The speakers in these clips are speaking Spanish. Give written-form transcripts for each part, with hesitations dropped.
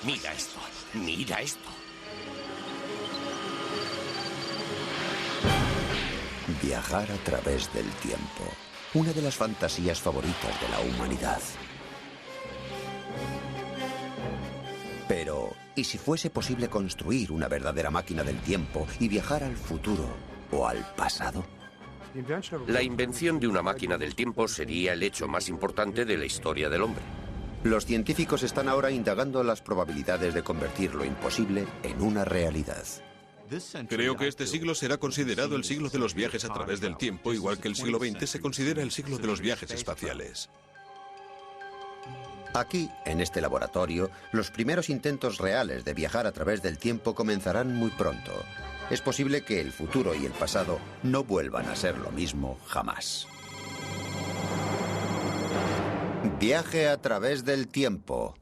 Mira esto. Mira esto. Viajar a través del tiempo. Una de las fantasías favoritas de la humanidad. Pero, ¿y si fuese posible construir una verdadera máquina del tiempo y viajar al futuro o al pasado? La invención de una máquina del tiempo sería el hecho más importante de la historia del hombre. Los científicos están ahora indagando las probabilidades de convertir lo imposible en una realidad. Creo que este siglo será considerado el siglo de los viajes a través del tiempo, igual que el siglo XX se considera el siglo de los viajes espaciales. Aquí, en este laboratorio, los primeros intentos reales de viajar a través del tiempo comenzarán muy pronto. Es posible que el futuro y el pasado no vuelvan a ser lo mismo jamás. Viaje a través del tiempo.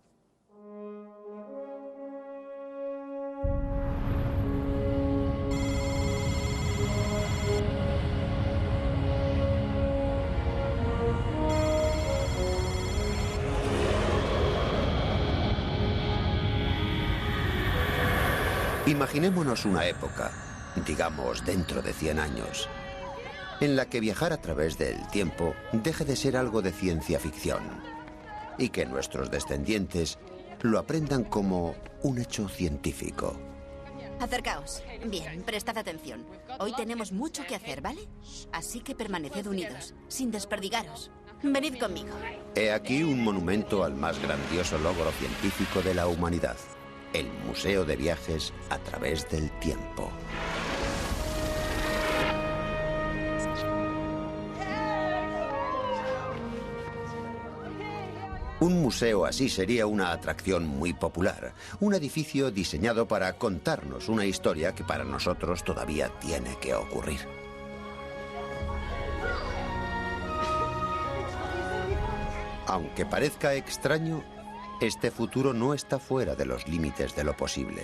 Imaginémonos una época, digamos dentro de 100 años, en la que viajar a través del tiempo deje de ser algo de ciencia ficción y que nuestros descendientes lo aprendan como un hecho científico. Acercaos. Bien, prestad atención. Hoy tenemos mucho que hacer, ¿vale? Así que permaneced unidos, sin desperdigaros. Venid conmigo. He aquí un monumento al más grandioso logro científico de la humanidad. El Museo de Viajes a través del tiempo. Un museo así sería una atracción muy popular. Un edificio diseñado para contarnos una historia que para nosotros todavía tiene que ocurrir. Aunque parezca extraño, este futuro no está fuera de los límites de lo posible,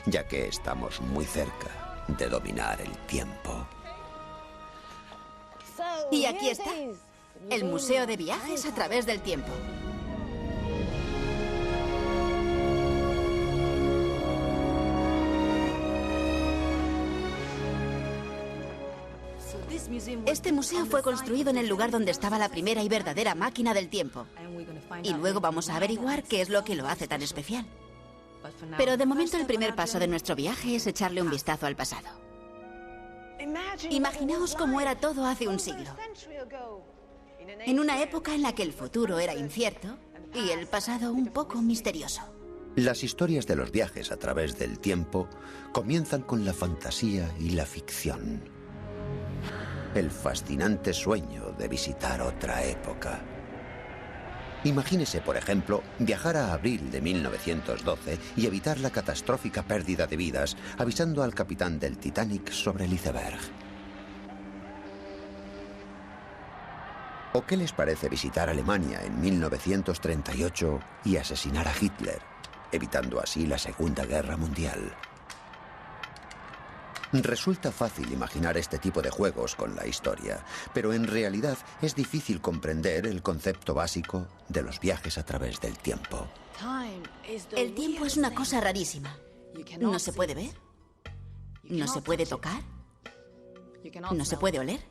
ya que estamos muy cerca de dominar el tiempo. Y aquí está, el Museo de Viajes a través del tiempo. Este museo fue construido en el lugar donde estaba la primera y verdadera máquina del tiempo. Y luego vamos a averiguar qué es lo que lo hace tan especial. Pero de momento el primer paso de nuestro viaje es echarle un vistazo al pasado. Imaginaos cómo era todo hace un siglo. En una época en la que el futuro era incierto y el pasado un poco misterioso. Las historias de los viajes a través del tiempo comienzan con la fantasía y la ficción. El fascinante sueño de visitar otra época. Imagínese, por ejemplo, viajar a abril de 1912 y evitar la catastrófica pérdida de vidas, avisando al capitán del Titanic sobre el iceberg. ¿O qué les parece visitar Alemania en 1938 y asesinar a Hitler, evitando así la Segunda Guerra Mundial? Resulta fácil imaginar este tipo de juegos con la historia, pero en realidad es difícil comprender el concepto básico de los viajes a través del tiempo. El tiempo es una cosa rarísima. No se puede ver, no se puede tocar, no se puede oler.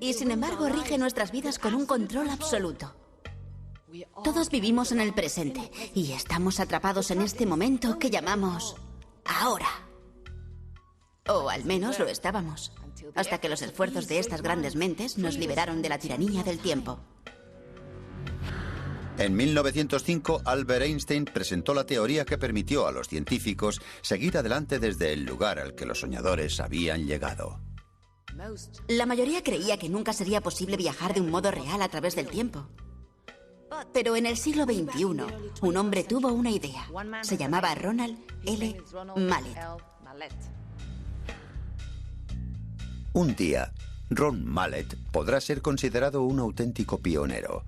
Y sin embargo rige nuestras vidas con un control absoluto. Todos vivimos en el presente y estamos atrapados en este momento que llamamos ahora. O al menos lo estábamos, hasta que los esfuerzos de estas grandes mentes nos liberaron de la tiranía del tiempo. En 1905, Albert Einstein presentó la teoría que permitió a los científicos seguir adelante desde el lugar al que los soñadores habían llegado. La mayoría creía que nunca sería posible viajar de un modo real a través del tiempo. Pero en el siglo XXI, un hombre tuvo una idea. Se llamaba Ronald L. Mallet. Un día, Ron Mallet podrá ser considerado un auténtico pionero.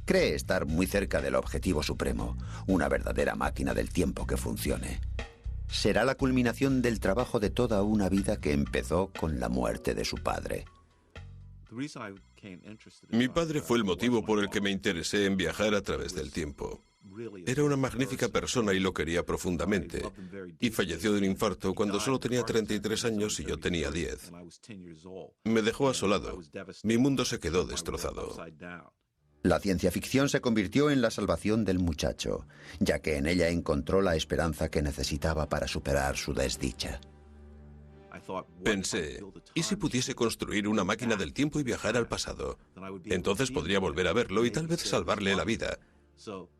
Cree estar muy cerca del objetivo supremo, una verdadera máquina del tiempo que funcione. Será la culminación del trabajo de toda una vida que empezó con la muerte de su padre. Mi padre fue el motivo por el que me interesé en viajar a través del tiempo. Era una magnífica persona y lo quería profundamente. Y falleció de un infarto cuando solo tenía 33 años y yo tenía 10. Me dejó asolado. Mi mundo se quedó destrozado. La ciencia ficción se convirtió en la salvación del muchacho, ya que en ella encontró la esperanza que necesitaba para superar su desdicha. Pensé, ¿y si pudiese construir una máquina del tiempo y viajar al pasado? Entonces podría volver a verlo y tal vez salvarle la vida.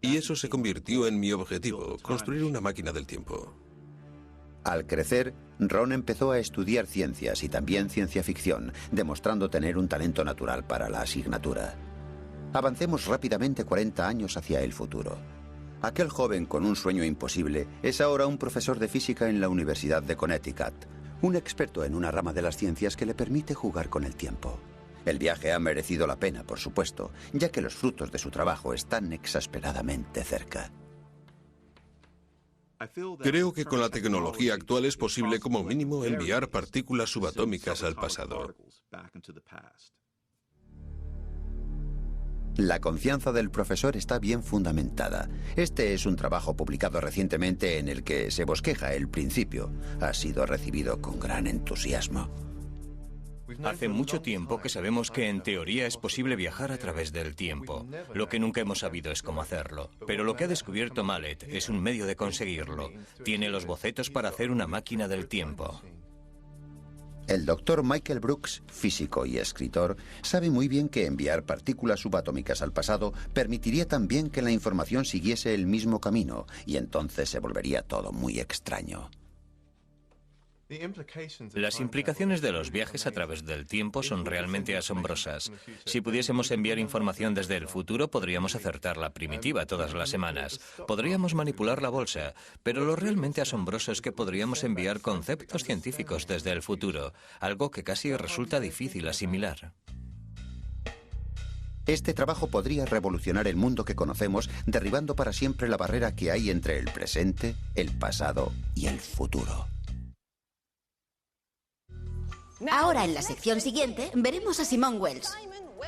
Y eso se convirtió en mi objetivo, construir una máquina del tiempo. Al crecer, Ron empezó a estudiar ciencias y también ciencia ficción, demostrando tener un talento natural para la asignatura. Avancemos rápidamente 40 años hacia el futuro. Aquel joven con un sueño imposible es ahora un profesor de física en la Universidad de Connecticut, un experto en una rama de las ciencias que le permite jugar con el tiempo. El viaje ha merecido la pena, por supuesto, ya que los frutos de su trabajo están exasperadamente cerca. Creo que con la tecnología actual es posible como mínimo enviar partículas subatómicas al pasado. La confianza del profesor está bien fundamentada. Este es un trabajo publicado recientemente en el que se bosqueja el principio. Ha sido recibido con gran entusiasmo. Hace mucho tiempo que sabemos que en teoría es posible viajar a través del tiempo. Lo que nunca hemos sabido es cómo hacerlo. Pero lo que ha descubierto Mallet es un medio de conseguirlo. Tiene los bocetos para hacer una máquina del tiempo. El doctor Michael Brooks, físico y escritor, sabe muy bien que enviar partículas subatómicas al pasado permitiría también que la información siguiese el mismo camino, y entonces se volvería todo muy extraño. Las implicaciones de los viajes a través del tiempo son realmente asombrosas. Si pudiésemos enviar información desde el futuro, podríamos acertar la primitiva todas las semanas. Podríamos manipular la bolsa, pero lo realmente asombroso es que podríamos enviar conceptos científicos desde el futuro, algo que casi resulta difícil asimilar. Este trabajo podría revolucionar el mundo que conocemos, derribando para siempre la barrera que hay entre el presente, el pasado y el futuro. Ahora, en la sección siguiente, veremos a Simon Wells,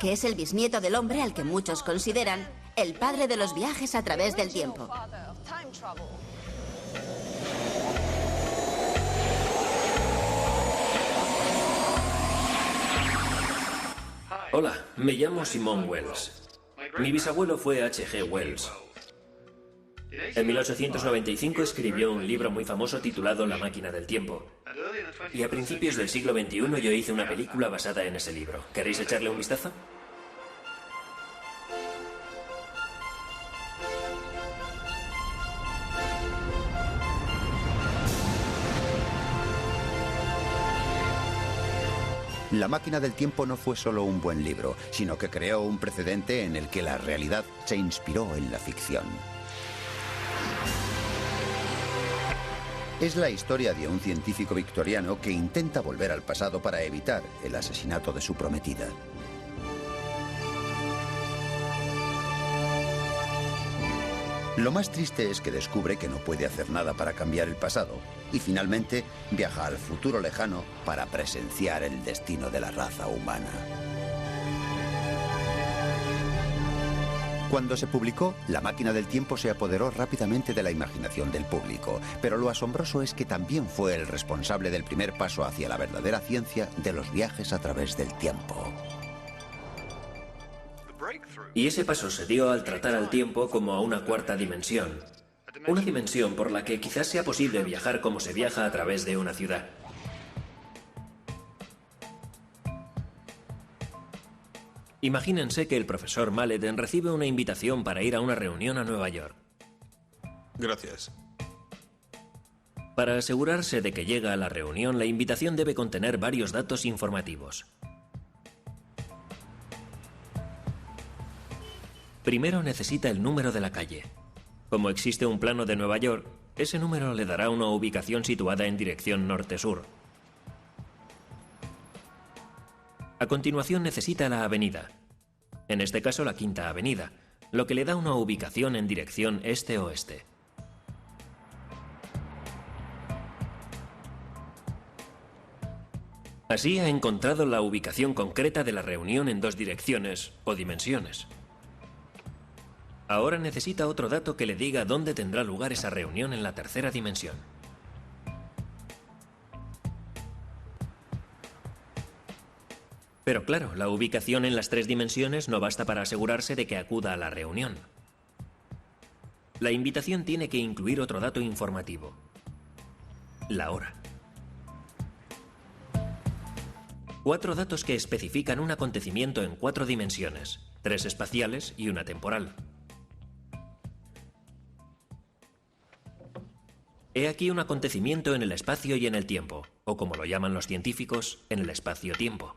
que es el bisnieto del hombre al que muchos consideran el padre de los viajes a través del tiempo. Hola, me llamo Simon Wells. Mi bisabuelo fue H.G. Wells. En 1895 escribió un libro muy famoso titulado La máquina del tiempo. Y a principios del siglo XXI yo hice una película basada en ese libro. ¿Queréis echarle un vistazo? La máquina del tiempo no fue solo un buen libro, sino que creó un precedente en el que la realidad se inspiró en la ficción. Es la historia de un científico victoriano que intenta volver al pasado para evitar el asesinato de su prometida. Lo más triste es que descubre que no puede hacer nada para cambiar el pasado y finalmente viaja al futuro lejano para presenciar el destino de la raza humana. Cuando se publicó, La máquina del tiempo se apoderó rápidamente de la imaginación del público, pero lo asombroso es que también fue el responsable del primer paso hacia la verdadera ciencia de los viajes a través del tiempo. Y ese paso se dio al tratar al tiempo como a una cuarta dimensión. Una dimensión por la que quizás sea posible viajar como se viaja a través de una ciudad. Imagínense que el profesor Mallet recibe una invitación para ir a una reunión a Nueva York. Gracias. Para asegurarse de que llega a la reunión, la invitación debe contener varios datos informativos. Primero necesita el número de la calle. Como existe un plano de Nueva York, ese número le dará una ubicación situada en dirección norte-sur. A continuación necesita la avenida, en este caso la Quinta Avenida, lo que le da una ubicación en dirección este-oeste. Así ha encontrado la ubicación concreta de la reunión en dos direcciones o dimensiones. Ahora necesita otro dato que le diga dónde tendrá lugar esa reunión en la tercera dimensión. Pero claro, la ubicación en las 3 dimensiones no basta para asegurarse de que acuda a la reunión. La invitación tiene que incluir otro dato informativo: la hora. 4 datos que especifican un acontecimiento en 4 dimensiones, 3 espaciales y una temporal. He aquí un acontecimiento en el espacio y en el tiempo, o como lo llaman los científicos, en el espacio-tiempo.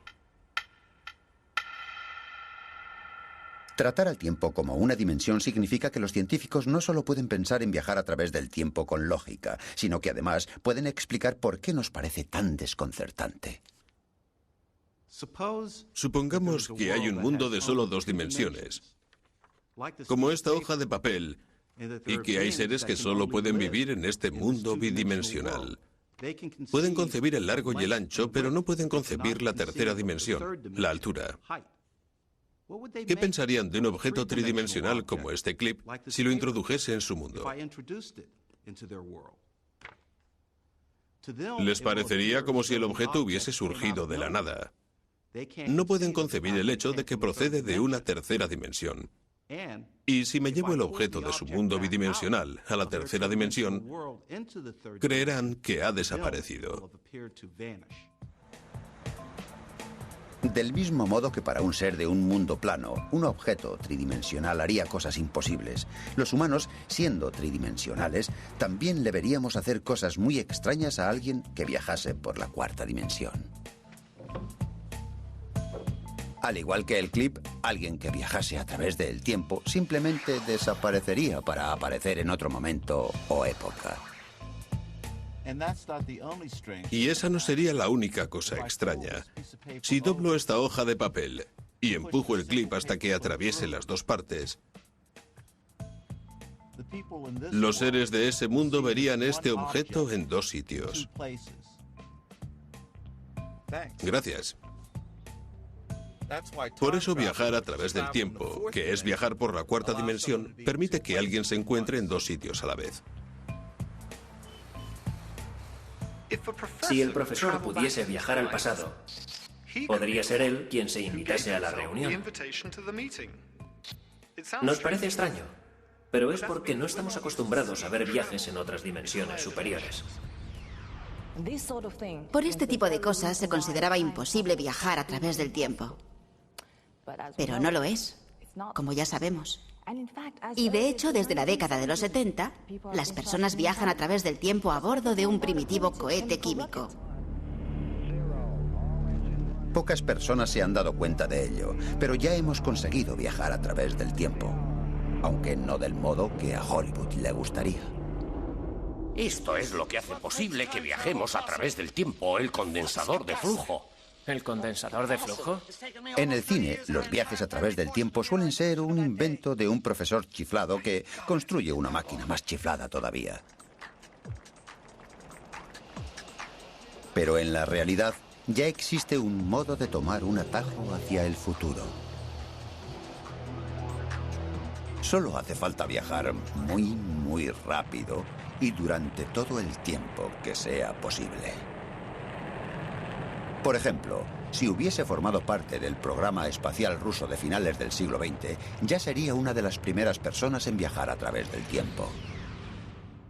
Tratar al tiempo como una dimensión significa que los científicos no solo pueden pensar en viajar a través del tiempo con lógica, sino que además pueden explicar por qué nos parece tan desconcertante. Supongamos que hay un mundo de solo 2 dimensiones, como esta hoja de papel, y que hay seres que solo pueden vivir en este mundo bidimensional. Pueden concebir el largo y el ancho, pero no pueden concebir la tercera dimensión, la altura. ¿Qué pensarían de un objeto tridimensional como este clip si lo introdujese en su mundo? Les parecería como si el objeto hubiese surgido de la nada. No pueden concebir el hecho de que procede de una tercera dimensión. Y si me llevo el objeto de su mundo bidimensional a la tercera dimensión, creerán que ha desaparecido. Del mismo modo que para un ser de un mundo plano, un objeto tridimensional haría cosas imposibles, los humanos, siendo tridimensionales, también le veríamos hacer cosas muy extrañas a alguien que viajase por la 4ª dimensión. Al igual que el clip, alguien que viajase a través del tiempo simplemente desaparecería para aparecer en otro momento o época. Y esa no sería la única cosa extraña. Si doblo esta hoja de papel y empujo el clip hasta que atraviese las 2 partes, los seres de ese mundo verían este objeto en 2 sitios. Gracias. Por eso viajar a través del tiempo, que es viajar por la 4ª dimensión, permite que alguien se encuentre en 2 sitios a la vez. Si el profesor pudiese viajar al pasado, podría ser él quien se invitase a la reunión. Nos parece extraño, pero es porque no estamos acostumbrados a ver viajes en otras dimensiones superiores. Por este tipo de cosas se consideraba imposible viajar a través del tiempo. Pero no lo es, como ya sabemos. Y de hecho, desde la década de los 70, las personas viajan a través del tiempo a bordo de un primitivo cohete químico. Pocas personas se han dado cuenta de ello, pero ya hemos conseguido viajar a través del tiempo, aunque no del modo que a Hollywood le gustaría. Esto es lo que hace posible que viajemos a través del tiempo, el condensador de flujo. ¿El condensador de flujo? En el cine, los viajes a través del tiempo suelen ser un invento de un profesor chiflado que construye una máquina más chiflada todavía. Pero en la realidad, ya existe un modo de tomar un atajo hacia el futuro. Solo hace falta viajar muy rápido y durante todo el tiempo que sea posible. Por ejemplo, si hubiese formado parte del programa espacial ruso de finales del siglo XX, ya sería una de las primeras personas en viajar a través del tiempo.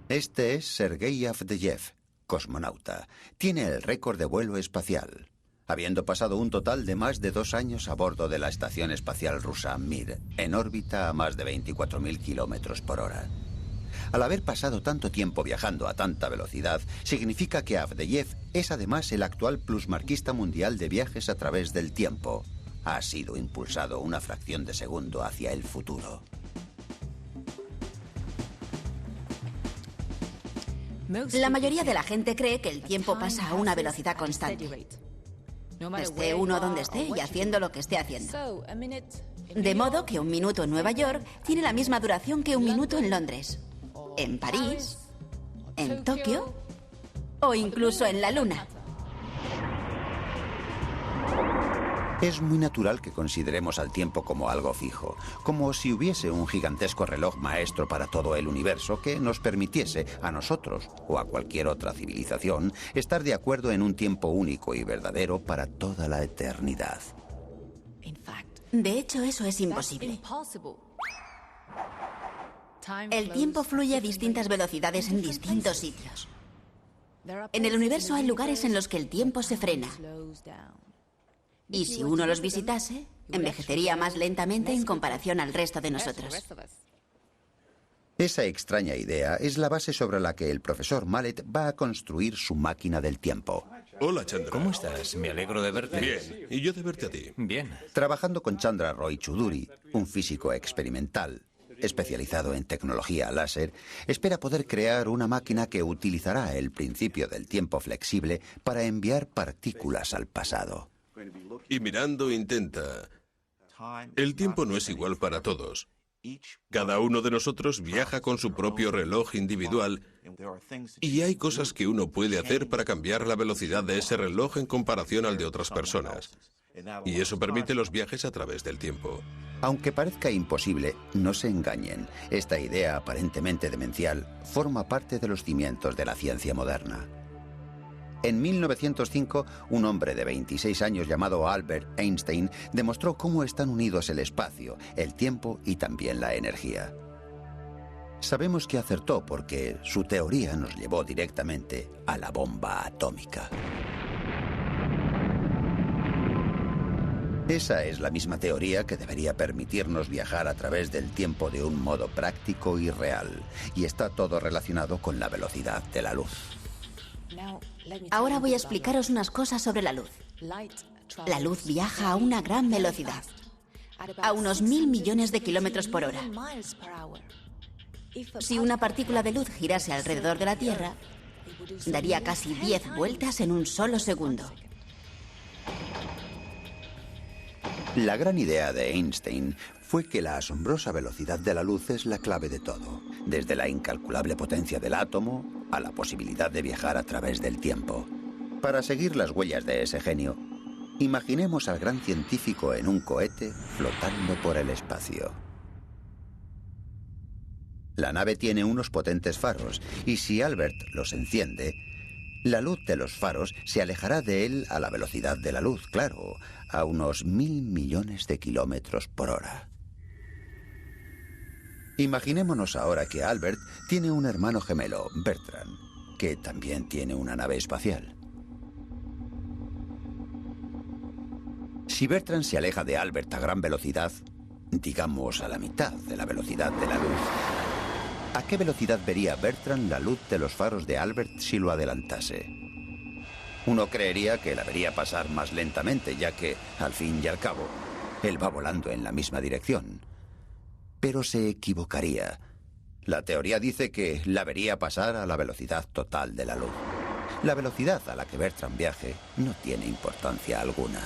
Este es Sergei Avdeyev, cosmonauta. Tiene el récord de vuelo espacial, habiendo pasado un total de más de 2 años a bordo de la estación espacial rusa Mir, en órbita a más de 24.000 kilómetros por hora. Al haber pasado tanto tiempo viajando a tanta velocidad, significa que Avdeyev es además el actual plusmarquista mundial de viajes a través del tiempo. Ha sido impulsado una fracción de segundo hacia el futuro. La mayoría de la gente cree que el tiempo pasa a una velocidad constante. Esté uno donde esté y haciendo lo que esté haciendo. De modo que un minuto en Nueva York tiene la misma duración que un minuto en Londres, en París, en Tokio o incluso en la Luna. Es muy natural que consideremos al tiempo como algo fijo, como si hubiese un gigantesco reloj maestro para todo el universo que nos permitiese a nosotros o a cualquier otra civilización estar de acuerdo en un tiempo único y verdadero para toda la eternidad. De hecho, eso es imposible. El tiempo fluye a distintas velocidades en distintos sitios. En el universo hay lugares en los que el tiempo se frena. Y si uno los visitase, envejecería más lentamente en comparación al resto de nosotros. Esa extraña idea es la base sobre la que el profesor Mallet va a construir su máquina del tiempo. Hola, Chandra. ¿Cómo estás? Me alegro de verte. Bien. Y yo de verte a ti. Bien. Trabajando con Chandra Roy Choudhury, un físico experimental especializado en tecnología láser, espera poder crear una máquina que utilizará el principio del tiempo flexible para enviar partículas al pasado. Y mirando intenta. El tiempo no es igual para todos. Cada uno de nosotros viaja con su propio reloj individual y hay cosas que uno puede hacer para cambiar la velocidad de ese reloj en comparación al de otras personas. Y eso permite los viajes a través del tiempo. Aunque parezca imposible, no se engañen. Esta idea aparentemente demencial forma parte de los cimientos de la ciencia moderna. En 1905, un hombre de 26 años llamado Albert Einstein demostró cómo están unidos el espacio, el tiempo y también la energía. Sabemos que acertó porque su teoría nos llevó directamente a la bomba atómica. Esa es la misma teoría que debería permitirnos viajar a través del tiempo de un modo práctico y real, y está todo relacionado con la velocidad de la luz. Ahora voy a explicaros unas cosas sobre la luz. La luz viaja a una gran velocidad, a unos 1000 millones de kilómetros por hora. Si una partícula de luz girase alrededor de la Tierra, daría casi 10 vueltas en un solo segundo. La gran idea de Einstein fue que la asombrosa velocidad de la luz es la clave de todo, desde la incalculable potencia del átomo a la posibilidad de viajar a través del tiempo. Para seguir las huellas de ese genio, imaginemos al gran científico en un cohete flotando por el espacio. La nave tiene unos potentes faros y si Albert los enciende, la luz de los faros se alejará de él a la velocidad de la luz, claro, a unos 1000 millones de kilómetros por hora. Imaginémonos ahora que Albert tiene un hermano gemelo, Bertrand, que también tiene una nave espacial. Si Bertrand se aleja de Albert a gran velocidad, digamos a la mitad de la velocidad de la luz, ¿a qué velocidad vería Bertrand la luz de los faros de Albert si lo adelantase? Uno creería que la vería pasar más lentamente, ya que, al fin y al cabo, él va volando en la misma dirección. Pero se equivocaría. La teoría dice que la vería pasar a la velocidad total de la luz. La velocidad a la que Bertrand viaje no tiene importancia alguna.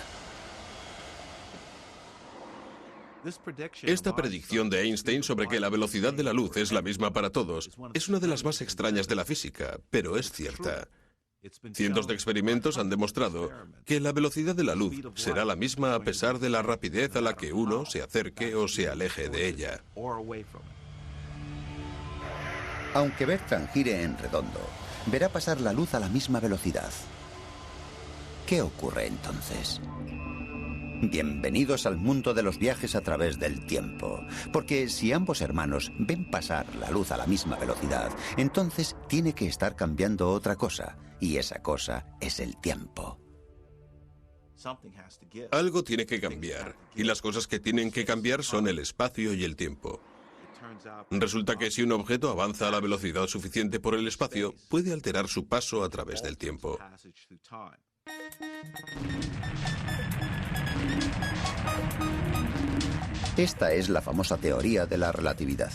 Esta predicción de Einstein sobre que la velocidad de la luz es la misma para todos es una de las más extrañas de la física, pero es cierta. Cientos de experimentos han demostrado que la velocidad de la luz será la misma a pesar de la rapidez a la que uno se acerque o se aleje de ella. Aunque Bertrand gire en redondo, verá pasar la luz a la misma velocidad. ¿Qué ocurre entonces? Bienvenidos al mundo de los viajes a través del tiempo, porque si ambos hermanos ven pasar la luz a la misma velocidad, entonces tiene que estar cambiando otra cosa, y esa cosa es el tiempo. Algo tiene que cambiar, y las cosas que tienen que cambiar son el espacio y el tiempo. Resulta que si un objeto avanza a la velocidad suficiente por el espacio, puede alterar su paso a través del tiempo. Esta es la famosa teoría de la relatividad.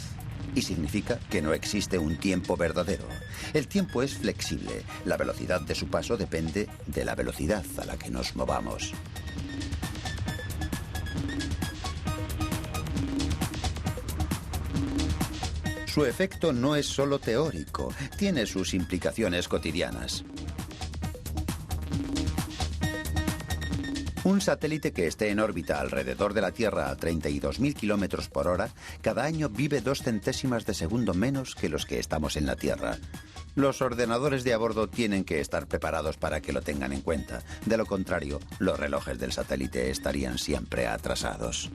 Y significa que no existe un tiempo verdadero. El tiempo es flexible. La velocidad de su paso depende de la velocidad a la que nos movamos. Su efecto no es solo teórico, tiene sus implicaciones cotidianas. Un satélite que esté en órbita alrededor de la Tierra a 32.000 kilómetros por hora, cada año vive 2 centésimas de segundo menos que los que estamos en la Tierra. Los ordenadores de a bordo tienen que estar preparados para que lo tengan en cuenta. De lo contrario, los relojes del satélite estarían siempre atrasados.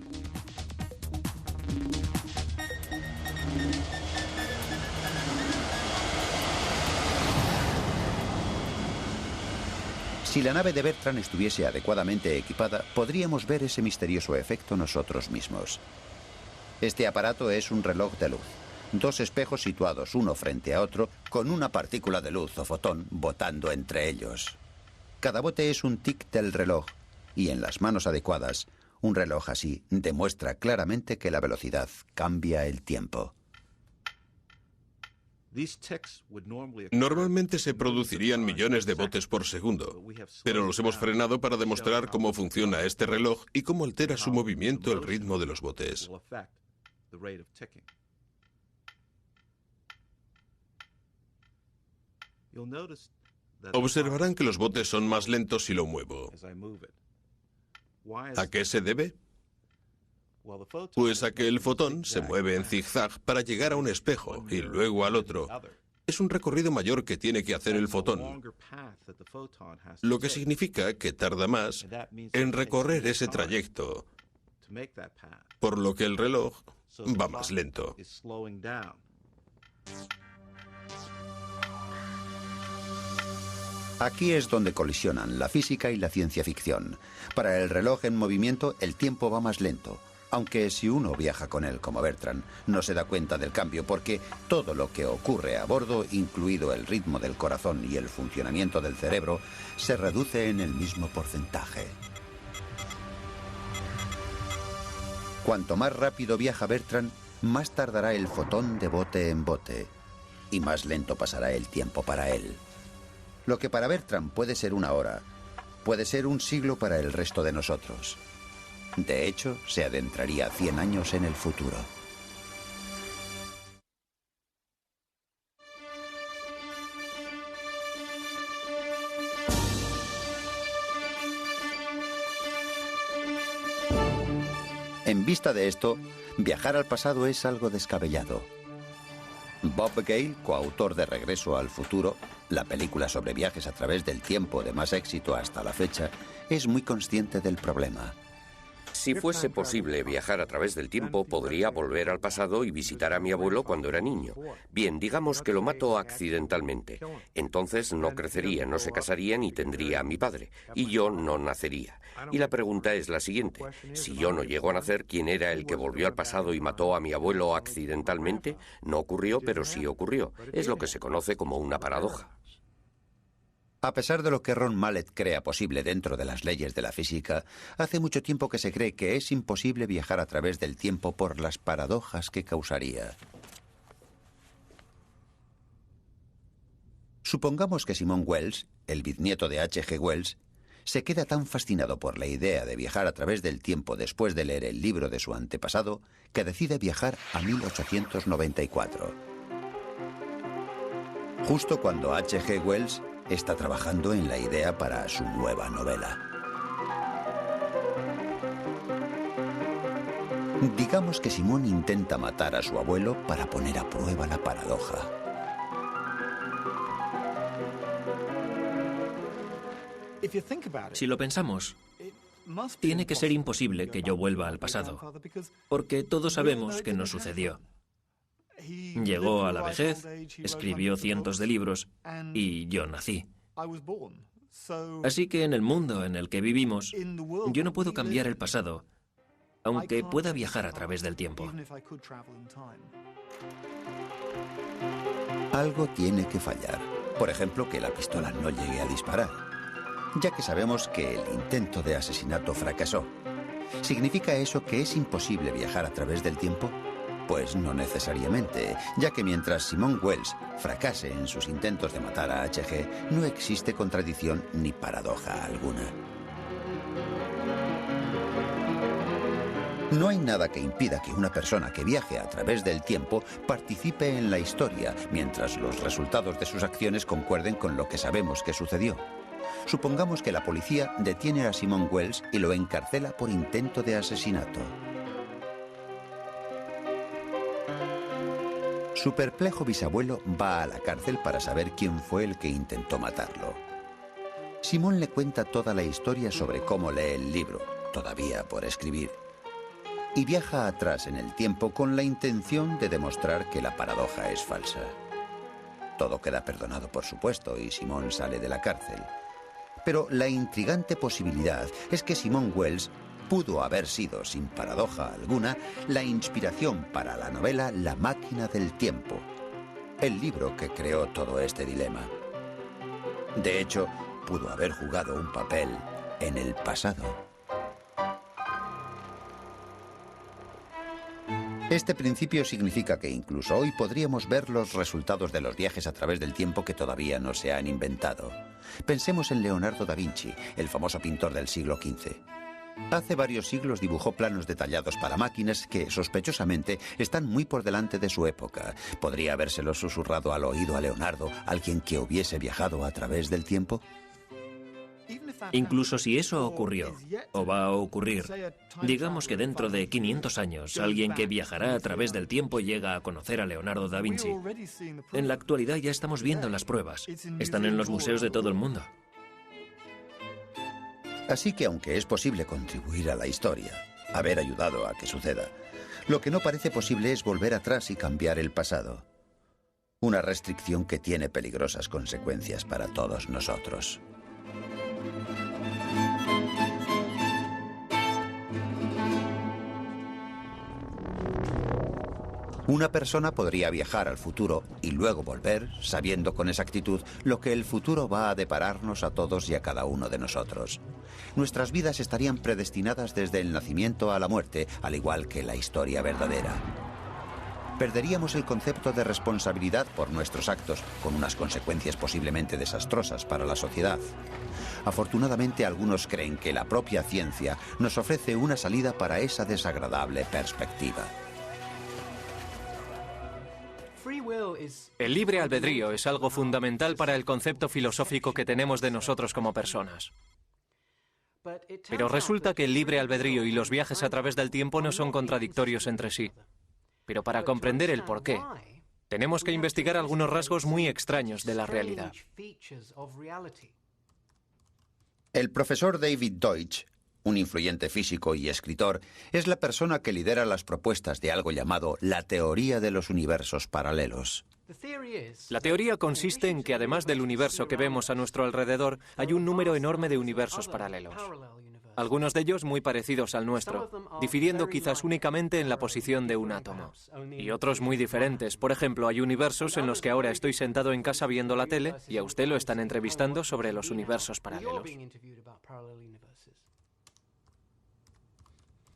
Si la nave de Bertrand estuviese adecuadamente equipada, podríamos ver ese misterioso efecto nosotros mismos. Este aparato es un reloj de luz. 2 espejos situados uno frente a otro, con una partícula de luz o fotón botando entre ellos. Cada bote es un tic del reloj, y en las manos adecuadas, un reloj así demuestra claramente que la velocidad cambia el tiempo. Normalmente se producirían millones de botes por segundo, pero los hemos frenado para demostrar cómo funciona este reloj y cómo altera su movimiento el ritmo de los botes. Observarán que los botes son más lentos si lo muevo. ¿A qué se debe? Pues a que el fotón se mueve en zigzag para llegar a un espejo y luego al otro. Es un recorrido mayor que tiene que hacer el fotón, lo que significa que tarda más en recorrer ese trayecto, por lo que el reloj va más lento. Aquí es donde colisionan la física y la ciencia ficción. Para el reloj en movimiento, el tiempo va más lento. Aunque si uno viaja con él como Bertrand, no se da cuenta del cambio porque todo lo que ocurre a bordo, incluido el ritmo del corazón y el funcionamiento del cerebro, se reduce en el mismo porcentaje. Cuanto más rápido viaja Bertrand, más tardará el fotón de bote en bote y más lento pasará el tiempo para él. Lo que para Bertrand puede ser 1 hora, puede ser 1 siglo para el resto de nosotros. De hecho, se adentraría 100 años en el futuro. En vista de esto, viajar al pasado es algo descabellado. Bob Gale, coautor de Regreso al futuro, la película sobre viajes a través del tiempo de más éxito hasta la fecha, es muy consciente del problema. Si fuese posible viajar a través del tiempo, podría volver al pasado y visitar a mi abuelo cuando era niño. Bien, digamos que lo mato accidentalmente. Entonces no crecería, no se casaría ni tendría a mi padre. Y yo no nacería. Y la pregunta es la siguiente. Si yo no llego a nacer, ¿quién era el que volvió al pasado y mató a mi abuelo accidentalmente? No ocurrió, pero sí ocurrió. Es lo que se conoce como una paradoja. A pesar de lo que Ron Mallett crea posible dentro de las leyes de la física, hace mucho tiempo que se cree que es imposible viajar a través del tiempo por las paradojas que causaría. Supongamos que Simon Wells, el bisnieto de H.G. Wells, se queda tan fascinado por la idea de viajar a través del tiempo después de leer el libro de su antepasado que decide viajar a 1894. Justo cuando H.G. Wells está trabajando en la idea para su nueva novela. Digamos que Simón intenta matar a su abuelo para poner a prueba la paradoja. Si lo pensamos, tiene que ser imposible que yo vuelva al pasado, porque todos sabemos que no sucedió. Llegó a la vejez, escribió cientos de libros y yo nací. Así que en el mundo en el que vivimos, yo no puedo cambiar el pasado, aunque pueda viajar a través del tiempo. Algo tiene que fallar. Por ejemplo, que la pistola no llegue a disparar, ya que sabemos que el intento de asesinato fracasó. ¿Significa eso que es imposible viajar a través del tiempo? Pues no necesariamente, ya que mientras Simon Wells fracase en sus intentos de matar a H.G., no existe contradicción ni paradoja alguna. No hay nada que impida que una persona que viaje a través del tiempo participe en la historia, mientras los resultados de sus acciones concuerden con lo que sabemos que sucedió. Supongamos que la policía detiene a Simon Wells y lo encarcela por intento de asesinato. Su perplejo bisabuelo va a la cárcel para saber quién fue el que intentó matarlo. Simon le cuenta toda la historia sobre cómo lee el libro, todavía por escribir, y viaja atrás en el tiempo con la intención de demostrar que la paradoja es falsa. Todo queda perdonado, por supuesto, y Simon sale de la cárcel. Pero la intrigante posibilidad es que Simon Wells pudo haber sido, sin paradoja alguna, la inspiración para la novela La máquina del tiempo, el libro que creó todo este dilema. De hecho, pudo haber jugado un papel en el pasado. Este principio significa que incluso hoy podríamos ver los resultados de los viajes a través del tiempo que todavía no se han inventado. Pensemos en Leonardo da Vinci, el famoso pintor del siglo XV. Hace varios siglos dibujó planos detallados para máquinas que, sospechosamente, están muy por delante de su época. ¿Podría habérselo susurrado al oído a Leonardo alguien que hubiese viajado a través del tiempo? Incluso si eso ocurrió, o va a ocurrir, digamos que dentro de 500 años, alguien que viajará a través del tiempo llega a conocer a Leonardo da Vinci. En la actualidad ya estamos viendo las pruebas. Están en los museos de todo el mundo. Así que aunque es posible contribuir a la historia, haber ayudado a que suceda, lo que no parece posible es volver atrás y cambiar el pasado. Una restricción que tiene peligrosas consecuencias para todos nosotros. Una persona podría viajar al futuro y luego volver, sabiendo con exactitud lo que el futuro va a depararnos a todos y a cada uno de nosotros. Nuestras vidas estarían predestinadas desde el nacimiento a la muerte, al igual que la historia verdadera. Perderíamos el concepto de responsabilidad por nuestros actos, con unas consecuencias posiblemente desastrosas para la sociedad. Afortunadamente, algunos creen que la propia ciencia nos ofrece una salida para esa desagradable perspectiva. El libre albedrío es algo fundamental para el concepto filosófico que tenemos de nosotros como personas. Pero resulta que el libre albedrío y los viajes a través del tiempo no son contradictorios entre sí. Pero para comprender el porqué, tenemos que investigar algunos rasgos muy extraños de la realidad. El profesor David Deutsch, un influyente físico y escritor, es la persona que lidera las propuestas de algo llamado la teoría de los universos paralelos. La teoría consiste en que además del universo que vemos a nuestro alrededor, hay un número enorme de universos paralelos. Algunos de ellos muy parecidos al nuestro, difiriendo quizás únicamente en la posición de un átomo. Y otros muy diferentes. Por ejemplo, hay universos en los que ahora estoy sentado en casa viendo la tele y a usted lo están entrevistando sobre los universos paralelos.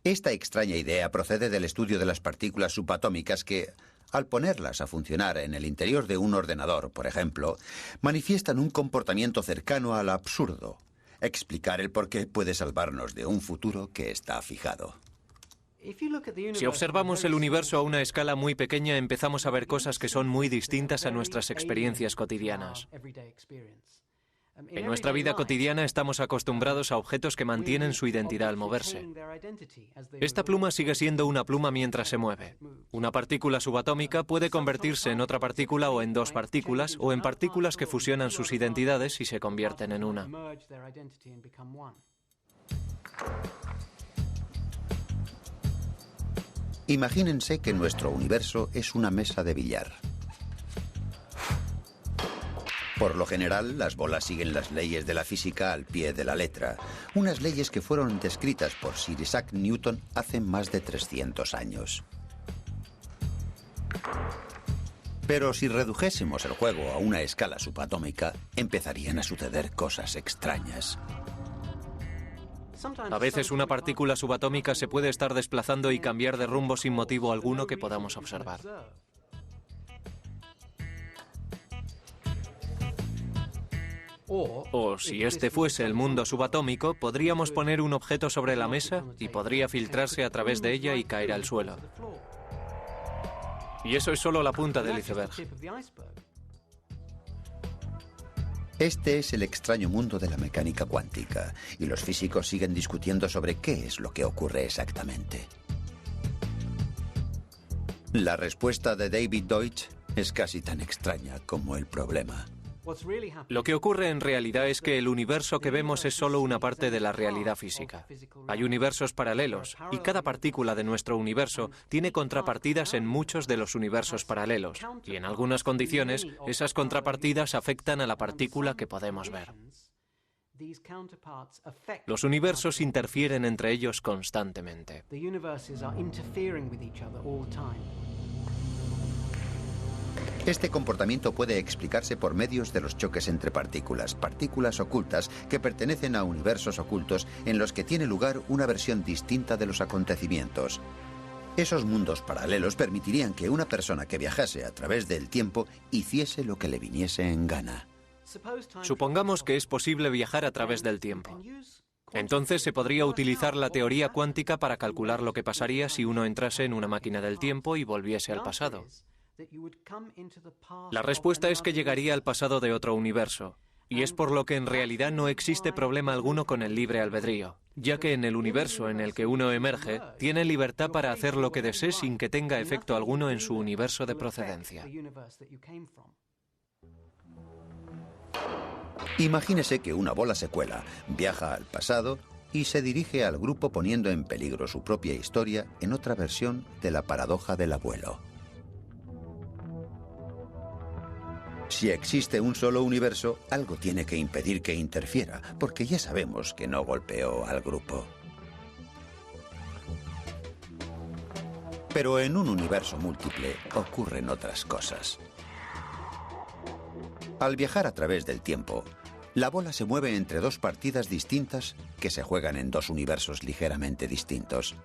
Esta extraña idea procede del estudio de las partículas subatómicas que, al ponerlas a funcionar en el interior de un ordenador, por ejemplo, manifiestan un comportamiento cercano al absurdo. Explicar el porqué puede salvarnos de un futuro que está fijado. Si observamos el universo a una escala muy pequeña, empezamos a ver cosas que son muy distintas a nuestras experiencias cotidianas. En nuestra vida cotidiana estamos acostumbrados a objetos que mantienen su identidad al moverse. Esta pluma sigue siendo una pluma mientras se mueve. Una partícula subatómica puede convertirse en otra partícula o en dos partículas o en partículas que fusionan sus identidades y se convierten en una. Imagínense que nuestro universo es una mesa de billar. Por lo general, las bolas siguen las leyes de la física al pie de la letra, unas leyes que fueron descritas por Sir Isaac Newton hace más de 300 años. Pero si redujésemos el juego a una escala subatómica, empezarían a suceder cosas extrañas. A veces una partícula subatómica se puede estar desplazando y cambiar de rumbo sin motivo alguno que podamos observar. O si este fuese el mundo subatómico, podríamos poner un objeto sobre la mesa y podría filtrarse a través de ella y caer al suelo. Y eso es solo la punta del iceberg. Este es el extraño mundo de la mecánica cuántica, y los físicos siguen discutiendo sobre qué es lo que ocurre exactamente. La respuesta de David Deutsch es casi tan extraña como el problema. Lo que ocurre en realidad es que el universo que vemos es solo una parte de la realidad física. Hay universos paralelos, y cada partícula de nuestro universo tiene contrapartidas en muchos de los universos paralelos. Y en algunas condiciones, esas contrapartidas afectan a la partícula que podemos ver. Los universos interfieren entre ellos constantemente. Este comportamiento puede explicarse por medios de los choques entre partículas ocultas que pertenecen a universos ocultos en los que tiene lugar una versión distinta de los acontecimientos. Esos mundos paralelos permitirían que una persona que viajase a través del tiempo hiciese lo que le viniese en gana. Supongamos que es posible viajar a través del tiempo. Entonces se podría utilizar la teoría cuántica para calcular lo que pasaría si uno entrase en una máquina del tiempo y volviese al pasado. La respuesta es que llegaría al pasado de otro universo, y es por lo que en realidad no existe problema alguno con el libre albedrío, ya que en el universo en el que uno emerge, tiene libertad para hacer lo que desee sin que tenga efecto alguno en su universo de procedencia. Imagínese que una bola se cuela, viaja al pasado y se dirige al grupo poniendo en peligro su propia historia en otra versión de la paradoja del abuelo. Si existe un solo universo, algo tiene que impedir que interfiera, porque ya sabemos que no golpeó al grupo. Pero en un universo múltiple ocurren otras cosas. Al viajar a través del tiempo, la bola se mueve entre dos partidas distintas que se juegan en dos universos ligeramente distintos.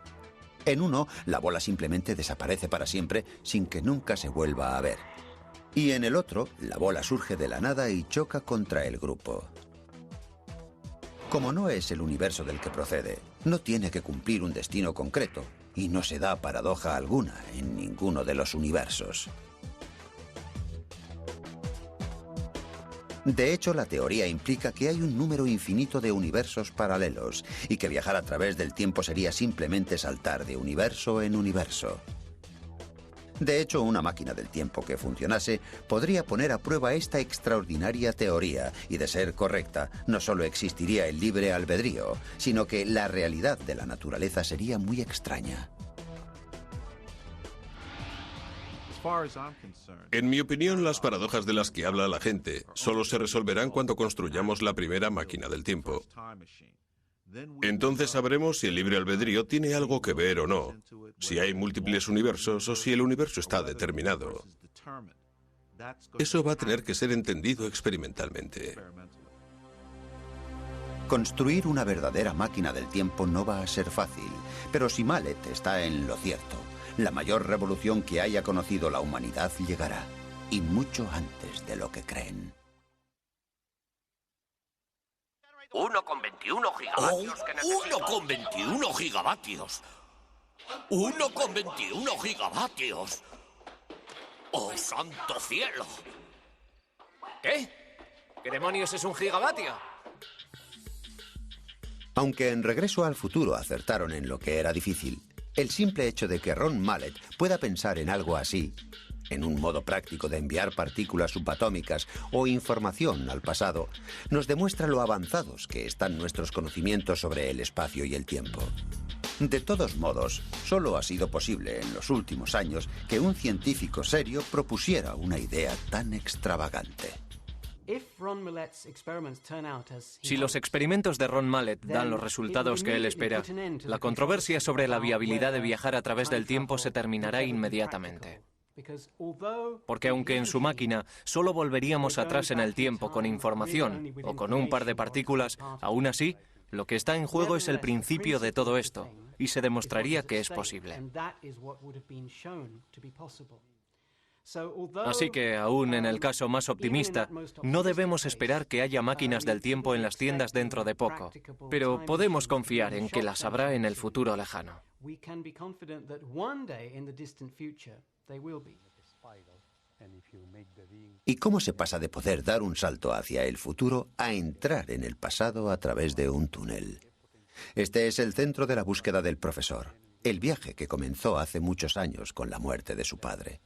En uno, la bola simplemente desaparece para siempre sin que nunca se vuelva a ver. Y en el otro, la bola surge de la nada y choca contra el grupo. Como no es el universo del que procede, no tiene que cumplir un destino concreto, y no se da paradoja alguna en ninguno de los universos. De hecho, la teoría implica que hay un número infinito de universos paralelos, y que viajar a través del tiempo sería simplemente saltar de universo en universo. De hecho, una máquina del tiempo que funcionase podría poner a prueba esta extraordinaria teoría y, de ser correcta, no solo existiría el libre albedrío, sino que la realidad de la naturaleza sería muy extraña. En mi opinión, las paradojas de las que habla la gente solo se resolverán cuando construyamos la primera máquina del tiempo. Entonces sabremos si el libre albedrío tiene algo que ver o no, si hay múltiples universos o si el universo está determinado. Eso va a tener que ser entendido experimentalmente. Construir una verdadera máquina del tiempo no va a ser fácil, pero si Mallet está en lo cierto, la mayor revolución que haya conocido la humanidad llegará, y mucho antes de lo que creen. 1,21 gigavatios que necesito. 1,21 gigavatios. 1,21 gigavatios. ¡Oh, santo cielo! ¿Qué? ¿Qué demonios es un gigavatio? Aunque en Regreso al Futuro acertaron en lo que era difícil, el simple hecho de que Ron Mallet pueda pensar en algo así, en un modo práctico de enviar partículas subatómicas o información al pasado, nos demuestra lo avanzados que están nuestros conocimientos sobre el espacio y el tiempo. De todos modos, solo ha sido posible en los últimos años que un científico serio propusiera una idea tan extravagante. Si los experimentos de Ron Mallet dan los resultados que él espera, la controversia sobre la viabilidad de viajar a través del tiempo se terminará inmediatamente. Porque aunque en su máquina solo volveríamos atrás en el tiempo con información o con un par de partículas, aún así, lo que está en juego es el principio de todo esto, y se demostraría que es posible. Así que, aún en el caso más optimista, no debemos esperar que haya máquinas del tiempo en las tiendas dentro de poco, pero podemos confiar en que las habrá en el futuro lejano. ¿Y cómo se pasa de poder dar un salto hacia el futuro a entrar en el pasado a través de un túnel? Este es el centro de la búsqueda del profesor, el viaje que comenzó hace muchos años con la muerte de su padre.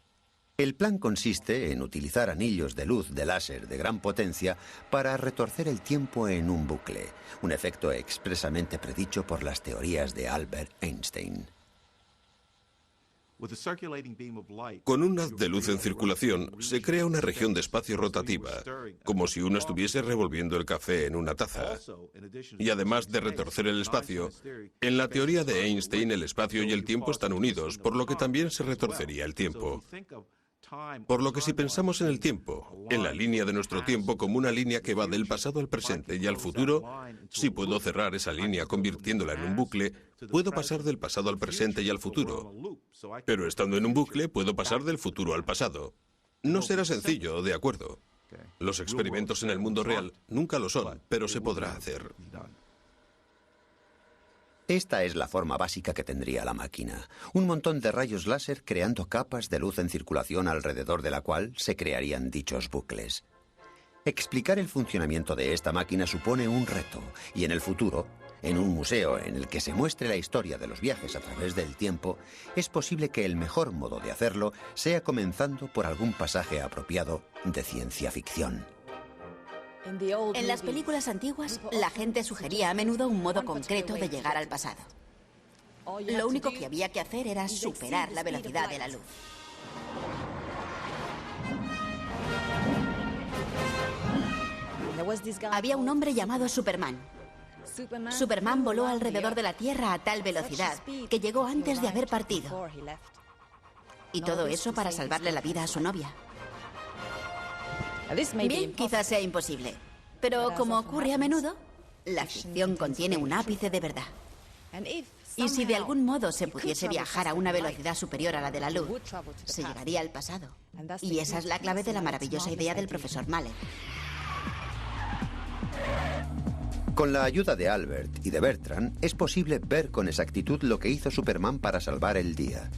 El plan consiste en utilizar anillos de luz de láser de gran potencia para retorcer el tiempo en un bucle, un efecto expresamente predicho por las teorías de Albert Einstein. Con un haz de luz en circulación se crea una región de espacio rotativa, como si uno estuviese revolviendo el café en una taza. Y además de retorcer el espacio, en la teoría de Einstein el espacio y el tiempo están unidos, por lo que también se retorcería el tiempo. Por lo que si pensamos en el tiempo, en la línea de nuestro tiempo como una línea que va del pasado al presente y al futuro, si puedo cerrar esa línea convirtiéndola en un bucle, puedo pasar del pasado al presente y al futuro. Pero estando en un bucle, puedo pasar del futuro al pasado. No será sencillo, de acuerdo. Los experimentos en el mundo real nunca lo son, pero se podrá hacer. Esta es la forma básica que tendría la máquina. Un montón de rayos láser creando capas de luz en circulación alrededor de la cual se crearían dichos bucles. Explicar el funcionamiento de esta máquina supone un reto, y en el futuro, en un museo en el que se muestre la historia de los viajes a través del tiempo, es posible que el mejor modo de hacerlo sea comenzando por algún pasaje apropiado de ciencia ficción. En las películas antiguas, la gente sugería a menudo un modo concreto de llegar al pasado. Lo único que había que hacer era superar la velocidad de la luz. Había un hombre llamado Superman. Superman voló alrededor de la Tierra a tal velocidad que llegó antes de haber partido. Y todo eso para salvarle la vida a su novia. Bien, quizás sea imposible, pero como ocurre a menudo, la ficción contiene un ápice de verdad. Y si de algún modo se pudiese viajar a una velocidad superior a la de la luz, se llegaría al pasado. Y esa es la clave de la maravillosa idea del profesor Mahler. Con la ayuda de Albert y de Bertrand, es posible ver con exactitud lo que hizo Superman para salvar el día.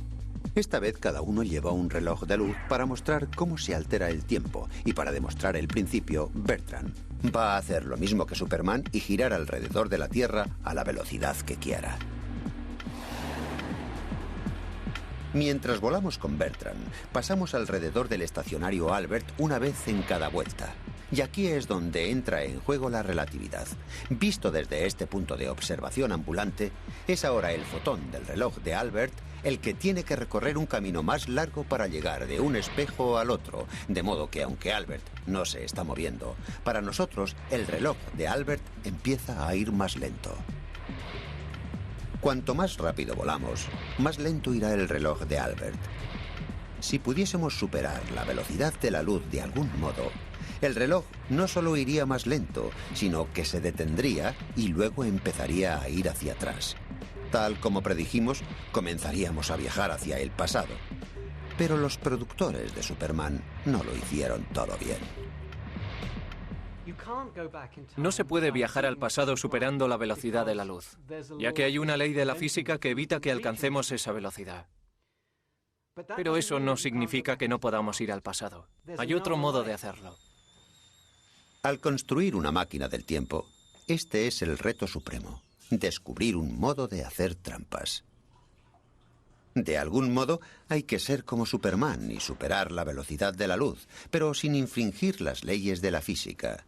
Esta vez cada uno lleva un reloj de luz para mostrar cómo se altera el tiempo, y para demostrar el principio, Bertrand va a hacer lo mismo que Superman y girar alrededor de la Tierra a la velocidad que quiera. Mientras volamos con Bertrand, pasamos alrededor del estacionario Albert una vez en cada vuelta. Y aquí es donde entra en juego la relatividad. Visto desde este punto de observación ambulante, es ahora el fotón del reloj de Albert el que tiene que recorrer un camino más largo para llegar de un espejo al otro, de modo que aunque Albert no se está moviendo, para nosotros el reloj de Albert empieza a ir más lento. Cuanto más rápido volamos, más lento irá el reloj de Albert. Si pudiésemos superar la velocidad de la luz de algún modo, el reloj no solo iría más lento, sino que se detendría y luego empezaría a ir hacia atrás. Tal como predijimos, comenzaríamos a viajar hacia el pasado. Pero los productores de Superman no lo hicieron todo bien. No se puede viajar al pasado superando la velocidad de la luz, ya que hay una ley de la física que evita que alcancemos esa velocidad. Pero eso no significa que no podamos ir al pasado. Hay otro modo de hacerlo. Al construir una máquina del tiempo, este es el reto supremo: descubrir un modo de hacer trampas. De algún modo, hay que ser como Superman y superar la velocidad de la luz, pero sin infringir las leyes de la física.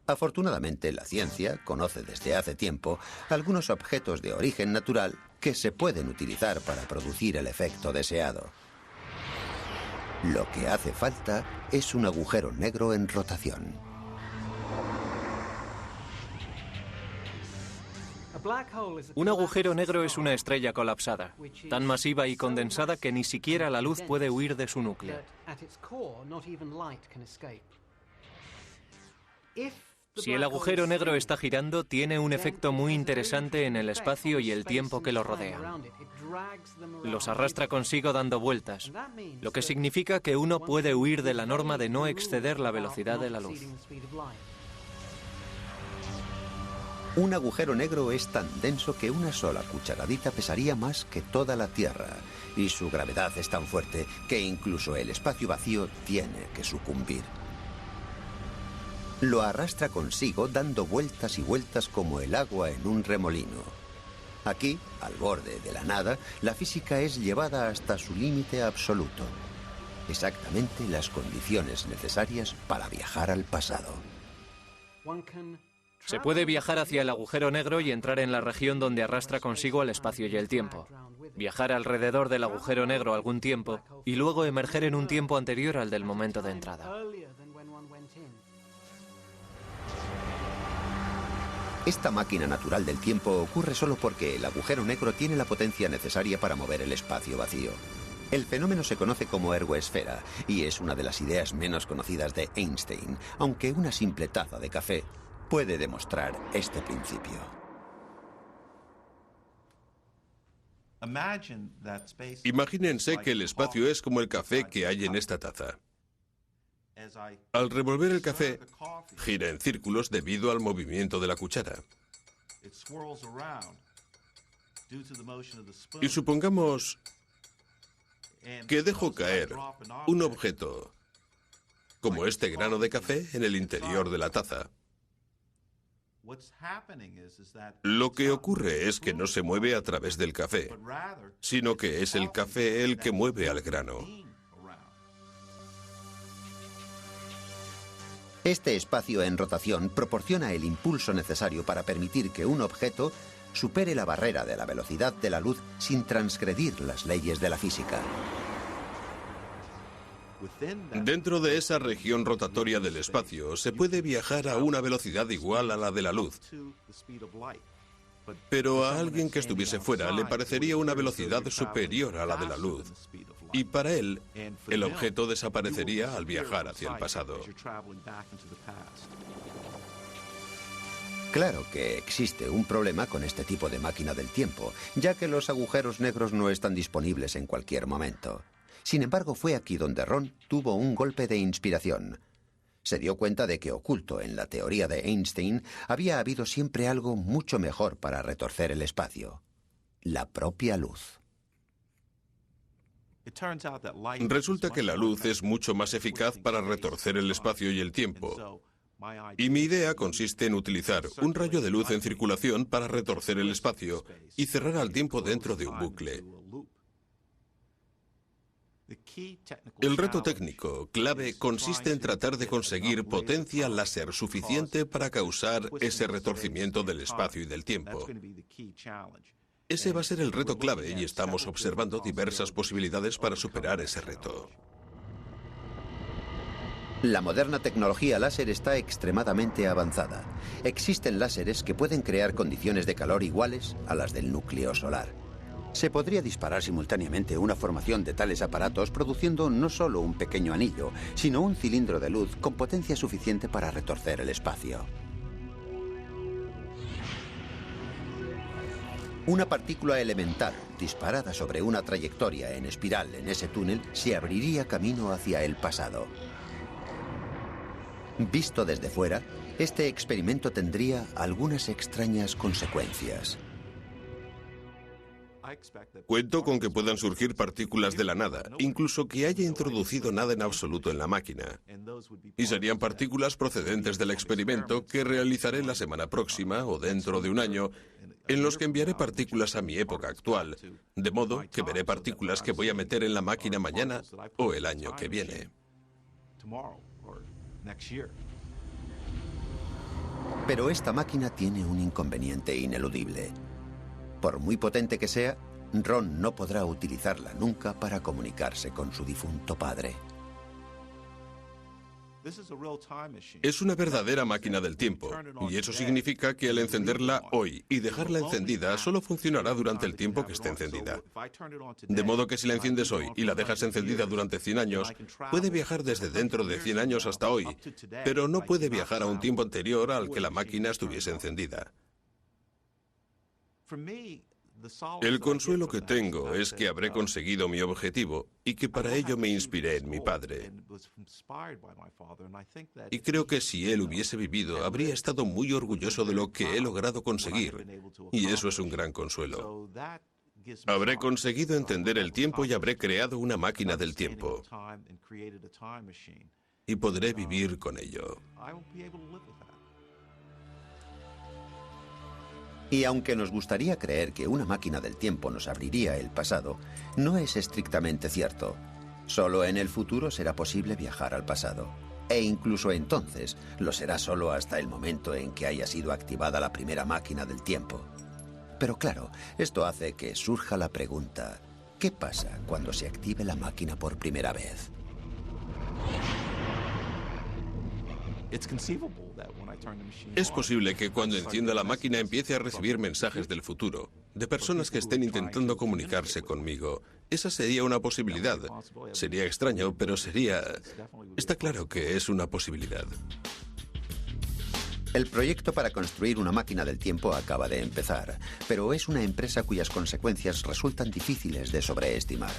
Afortunadamente, la ciencia conoce desde hace tiempo algunos objetos de origen natural que se pueden utilizar para producir el efecto deseado. Lo que hace falta es un agujero negro en rotación. Un agujero negro es una estrella colapsada, tan masiva y condensada que ni siquiera la luz puede huir de su núcleo. Si el agujero negro está girando, tiene un efecto muy interesante en el espacio y el tiempo que lo rodea. Los arrastra consigo dando vueltas, lo que significa que uno puede huir de la norma de no exceder la velocidad de la luz. Un agujero negro es tan denso que una sola cucharadita pesaría más que toda la Tierra, y su gravedad es tan fuerte que incluso el espacio vacío tiene que sucumbir. Lo arrastra consigo dando vueltas y vueltas como el agua en un remolino. Aquí, al borde de la nada, la física es llevada hasta su límite absoluto. Exactamente las condiciones necesarias para viajar al pasado. Se puede viajar hacia el agujero negro y entrar en la región donde arrastra consigo el espacio y el tiempo. Viajar alrededor del agujero negro algún tiempo y luego emerger en un tiempo anterior al del momento de entrada. Esta máquina natural del tiempo ocurre solo porque el agujero negro tiene la potencia necesaria para mover el espacio vacío. El fenómeno se conoce como ergoesfera y es una de las ideas menos conocidas de Einstein, aunque una simple taza de café puede demostrar este principio. Imagínense que el espacio es como el café que hay en esta taza. Al revolver el café, gira en círculos debido al movimiento de la cuchara. Y supongamos que dejo caer un objeto como este grano de café en el interior de la taza. Lo que ocurre es que no se mueve a través del café, sino que es el café el que mueve al grano. Este espacio en rotación proporciona el impulso necesario para permitir que un objeto supere la barrera de la velocidad de la luz sin transgredir las leyes de la física. Dentro de esa región rotatoria del espacio se puede viajar a una velocidad igual a la de la luz. Pero a alguien que estuviese fuera le parecería una velocidad superior a la de la luz. Y para él, el objeto desaparecería al viajar hacia el pasado. Claro que existe un problema con este tipo de máquina del tiempo, ya que los agujeros negros no están disponibles en cualquier momento. Sin embargo, fue aquí donde Ron tuvo un golpe de inspiración. Se dio cuenta de que oculto en la teoría de Einstein había habido siempre algo mucho mejor para retorcer el espacio: la propia luz. Resulta que la luz es mucho más eficaz para retorcer el espacio y el tiempo. Y mi idea consiste en utilizar un rayo de luz en circulación para retorcer el espacio y cerrar al tiempo dentro de un bucle. El reto técnico clave consiste en tratar de conseguir potencia láser suficiente para causar ese retorcimiento del espacio y del tiempo. Ese va a ser el reto clave y estamos observando diversas posibilidades para superar ese reto. La moderna tecnología láser está extremadamente avanzada. Existen láseres que pueden crear condiciones de calor iguales a las del núcleo solar. Se podría disparar simultáneamente una formación de tales aparatos produciendo no solo un pequeño anillo, sino un cilindro de luz con potencia suficiente para retorcer el espacio. Una partícula elemental disparada sobre una trayectoria en espiral en ese túnel se abriría camino hacia el pasado. Visto desde fuera, este experimento tendría algunas extrañas consecuencias. Cuento con que puedan surgir partículas de la nada, incluso que haya introducido nada en absoluto en la máquina. Y serían partículas procedentes del experimento que realizaré la semana próxima o dentro de un año, en los que enviaré partículas a mi época actual, de modo que veré partículas que voy a meter en la máquina mañana o el año que viene. Pero esta máquina tiene un inconveniente ineludible. Por muy potente que sea, Ron no podrá utilizarla nunca para comunicarse con su difunto padre. Es una verdadera máquina del tiempo, y eso significa que al encenderla hoy y dejarla encendida solo funcionará durante el tiempo que esté encendida. De modo que si la enciendes hoy y la dejas encendida durante 100 años, puede viajar desde dentro de 100 años hasta hoy, pero no puede viajar a un tiempo anterior al que la máquina estuviese encendida. El consuelo que tengo es que habré conseguido mi objetivo y que para ello me inspiré en mi padre. Y creo que si él hubiese vivido, habría estado muy orgulloso de lo que he logrado conseguir. Y eso es un gran consuelo. Habré conseguido entender el tiempo y habré creado una máquina del tiempo. Y podré vivir con ello. Y aunque nos gustaría creer que una máquina del tiempo nos abriría el pasado, no es estrictamente cierto. Solo en el futuro será posible viajar al pasado. E incluso entonces lo será solo hasta el momento en que haya sido activada la primera máquina del tiempo. Pero claro, esto hace que surja la pregunta: ¿qué pasa cuando se active la máquina por primera vez? Es posible que cuando encienda la máquina empiece a recibir mensajes del futuro, de personas que estén intentando comunicarse conmigo. Esa sería una posibilidad. Sería extraño, pero sería... Está claro que es una posibilidad. El proyecto para construir una máquina del tiempo acaba de empezar, pero es una empresa cuyas consecuencias resultan difíciles de sobreestimar.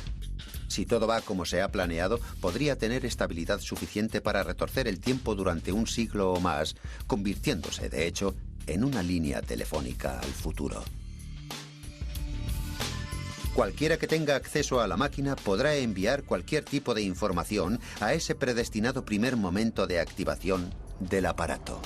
Si todo va como se ha planeado, podría tener estabilidad suficiente para retorcer el tiempo durante un siglo o más, convirtiéndose, de hecho, en una línea telefónica al futuro. Cualquiera que tenga acceso a la máquina podrá enviar cualquier tipo de información a ese predestinado primer momento de activación del aparato.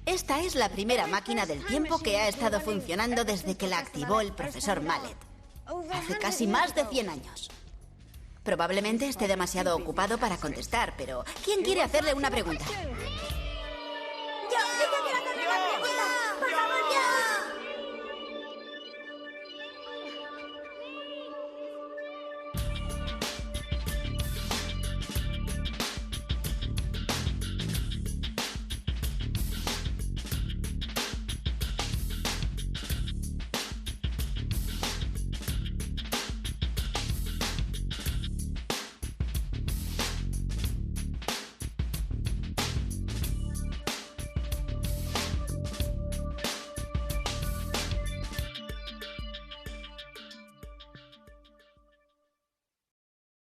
Esta es la primera máquina del tiempo que ha estado funcionando desde que la activó el profesor Mallet, hace casi más de 100 años. Probablemente esté demasiado ocupado para contestar, pero ¿quién quiere hacerle una pregunta?